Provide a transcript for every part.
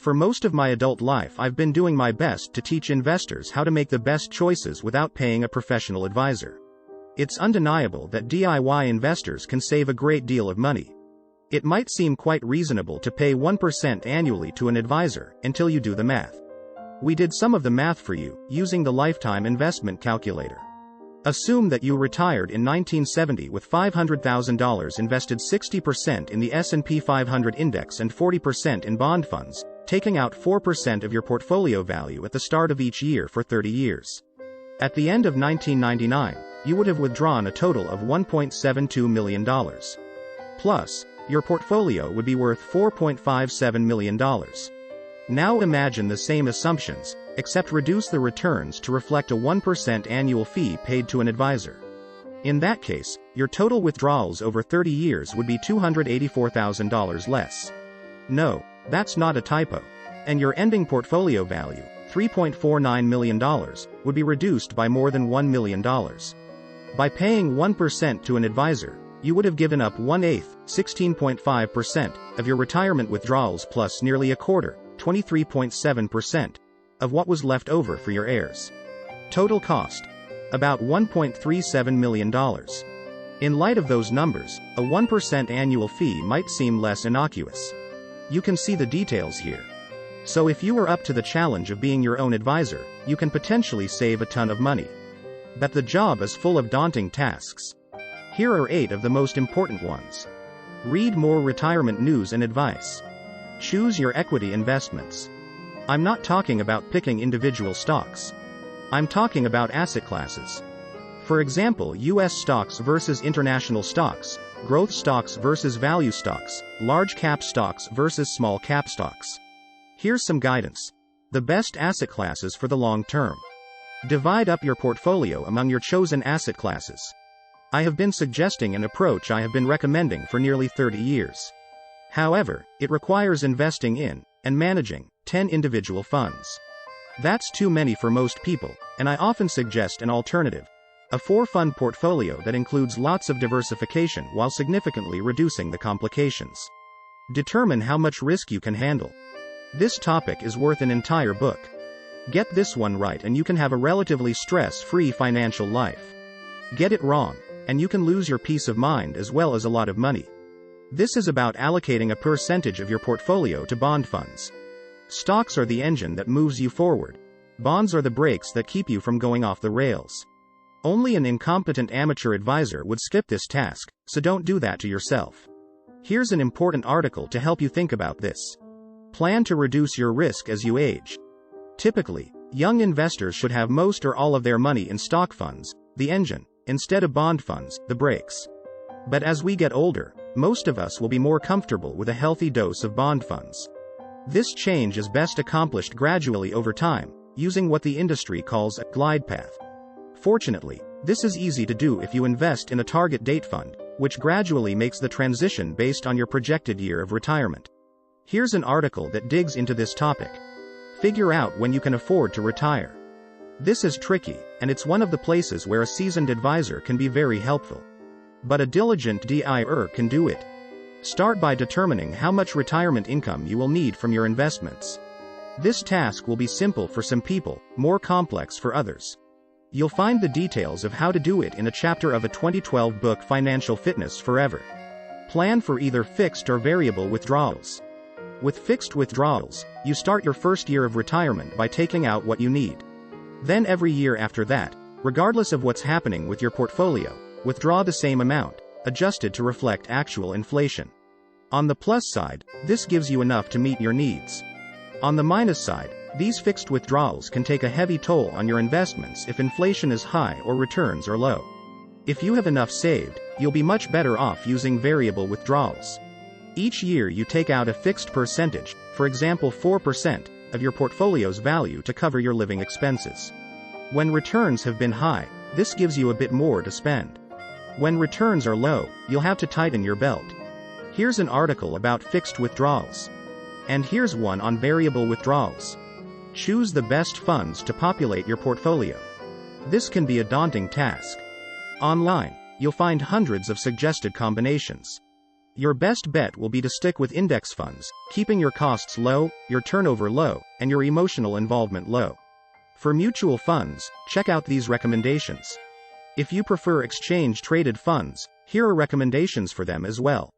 For most of my adult life, I've been doing my best to teach investors how to make the best choices without paying a professional advisor. It's undeniable that DIY investors can save a great deal of money. It might seem quite reasonable to pay 1% annually to an advisor, until you do the math. We did some of the math for you, using the lifetime investment calculator. Assume that you retired in 1970 with $500,000 invested 60% in the S&P 500 index and 40% in bond funds, taking out 4% of your portfolio value at the start of each year for 30 years. At the end of 1999, you would have withdrawn a total of $1.72 million. Plus, your portfolio would be worth $4.57 million. Now imagine the same assumptions, except reduce the returns to reflect a 1% annual fee paid to an advisor. In that case, your total withdrawals over 30 years would be $284,000 less. No, that's not a typo. And your ending portfolio value, $3.49 million, would be reduced by more than $1 million. By paying 1% to an advisor, you would have given up 1/8, 16.5%, of your retirement withdrawals plus nearly a quarter, 23.7%, of what was left over for your heirs. Total cost: about $1.37 million. In light of those numbers, a 1% annual fee might seem less innocuous. You can see the details here. So if you are up to the challenge of being your own advisor, you can potentially save a ton of money. But the job is full of daunting tasks. Here are 8 of the most important ones. Read more retirement news and advice. Choose your equity investments. I'm not talking about picking individual stocks. I'm talking about asset classes. For example, US stocks versus international stocks, growth stocks versus value stocks, large cap stocks versus small cap stocks. Here's some guidance. The best asset classes for the long term. Divide up your portfolio among your chosen asset classes. I have been suggesting an approach I have been recommending for nearly 30 years. However, it requires investing in, and managing, 10 individual funds. That's too many for most people, and I often suggest an alternative. A 4-fund portfolio that includes lots of diversification while significantly reducing the complications. Determine how much risk you can handle. This topic is worth an entire book. Get this one right and you can have a relatively stress-free financial life. Get it wrong, and you can lose your peace of mind as well as a lot of money. This is about allocating a percentage of your portfolio to bond funds. Stocks are the engine that moves you forward. Bonds are the brakes that keep you from going off the rails. Only an incompetent amateur advisor would skip this task, so don't do that to yourself. Here's an important article to help you think about this. Plan to reduce your risk as you age. Typically, young investors should have most or all of their money in stock funds, the engine, instead of bond funds, the brakes. But as we get older, most of us will be more comfortable with a healthy dose of bond funds. This change is best accomplished gradually over time, using what the industry calls a glide path. Fortunately, this is easy to do if you invest in a target date fund, which gradually makes the transition based on your projected year of retirement. Here's an article that digs into this topic. Figure out when you can afford to retire. This is tricky, and it's one of the places where a seasoned advisor can be very helpful. But a diligent DIR can do it. Start by determining how much retirement income you will need from your investments. This task will be simple for some people, more complex for others. You'll find the details of how to do it in a chapter of a 2012 book, Financial Fitness Forever. Plan for either fixed or variable withdrawals. With fixed withdrawals, you start your first year of retirement by taking out what you need. Then every year after that, regardless of what's happening with your portfolio, withdraw the same amount, adjusted to reflect actual inflation. On the plus side, this gives you enough to meet your needs. On the minus side, these fixed withdrawals can take a heavy toll on your investments if inflation is high or returns are low. If you have enough saved, you'll be much better off using variable withdrawals. Each year you take out a fixed percentage, for example 4%, of your portfolio's value to cover your living expenses. When returns have been high, this gives you a bit more to spend. When returns are low, you'll have to tighten your belt. Here's an article about fixed withdrawals. And here's one on variable withdrawals. Choose the best funds to populate your portfolio. This can be a daunting task. Online, you'll find hundreds of suggested combinations. Your best bet will be to stick with index funds, keeping your costs low, your turnover low, and your emotional involvement low. For mutual funds, check out these recommendations. If you prefer exchange-traded funds, here are recommendations for them as well.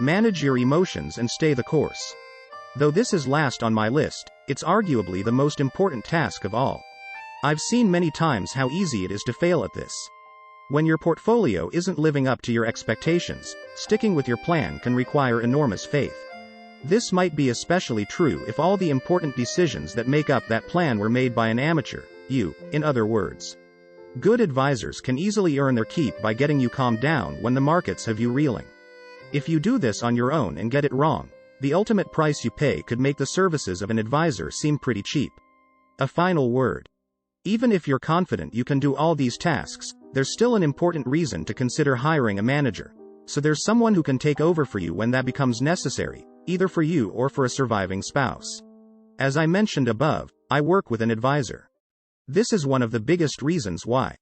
Manage your emotions and stay the course. Though this is last on my list, it's arguably the most important task of all. I've seen many times how easy it is to fail at this. When your portfolio isn't living up to your expectations, sticking with your plan can require enormous faith. This might be especially true if all the important decisions that make up that plan were made by an amateur, you, in other words. Good advisors can easily earn their keep by getting you calmed down when the markets have you reeling. If you do this on your own and get it wrong, the ultimate price you pay could make the services of an advisor seem pretty cheap. A final word. Even if you're confident you can do all these tasks, there's still an important reason to consider hiring a manager. So there's someone who can take over for you when that becomes necessary, either for you or for a surviving spouse. As I mentioned above, I work with an advisor. This is one of the biggest reasons why